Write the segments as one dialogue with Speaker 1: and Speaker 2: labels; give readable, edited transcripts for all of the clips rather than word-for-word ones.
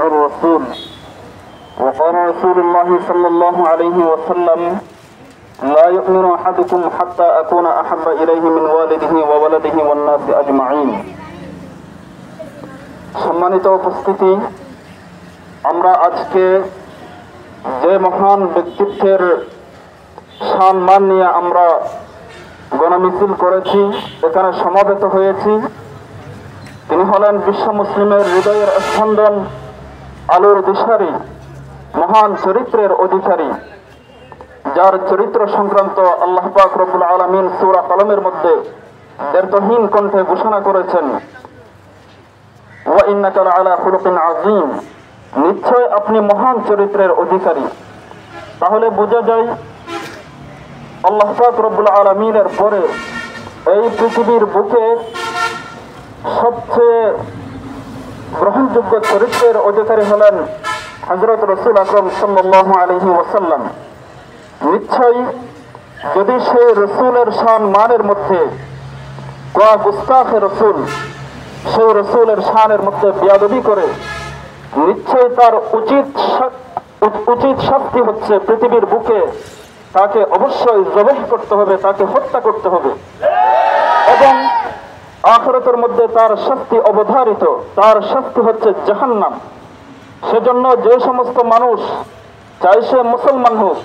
Speaker 1: الرسول. وقال رسول الله صلى الله عليه وسلم: لا يؤمن أحدكم حتى أكون أحب إليه من والده وولده والناس أجمعين. সম্মানিত উপস্থিতি, আমরা আজকে যে মহান ব্যক্তিত্বের সম্মান নিয়ে আমরা গণমিছিল করেছি, এখানে সমবেত হয়েছি, তিনি হলেন বিশ্ব মুসলিমের হৃদয়ের স্পন্দন, আলোর দিশারি, মহান চরিত্রের অধিকারী, যার চরিত্র সংক্রান্ত আল্লাহ পাক রব্বুল আলামিন সূরা কলমের মধ্যে দ্ব্যর্থহীন কণ্ঠে ঘোষণা করেছেন, ওয়া ইন্নাকা লাআলা খুলুকিন আযীম, নিশ্চয় আপনি মহান চরিত্রের অধিকারী। তাহলে বোঝা যায় আল্লাহ পাক রব্বুল আলামিনের পরে এই পৃথিবীর বুকে সবচেয়ে গ্রহণযোগ্য চরিত্রের অধিকারী হলেন হযরত রাসূল আকরাম সাল্লাল্লাহু আলাইহি ওয়াসাল্লাম। নিশ্চয়ই যদি সেই রসুলের সম্মানের মধ্যে কোয়া গুস্তাখে রসুল সেই রসুলের শানের মধ্যে বেয়াদবি করে, নিশ্চয়ই তার উচিত শাস্তি হচ্ছে পৃথিবীর বুকে তাকে অবশ্যই জবাহ করতে হবে, তাকে হত্যা করতে হবে, এবং আখিরাতের মধ্যে তার শাস্তি অবধারিত, তার শাস্তি হচ্ছে জাহান্নাম। সেজন্য যে সমস্ত মানুষ, চাই সে মুসলমান হোক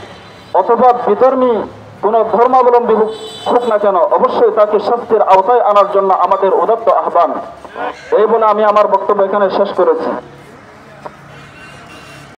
Speaker 1: অথবা বিধর্মী কোন ধর্মাবলম্বী হোক না কেন, অবশ্যই তাকে শাস্তির আওতায় আনার জন্য আমাদের উদাত্ত আহ্বান। এই বলে আমি আমার বক্তব্য এখানে শেষ করেছি।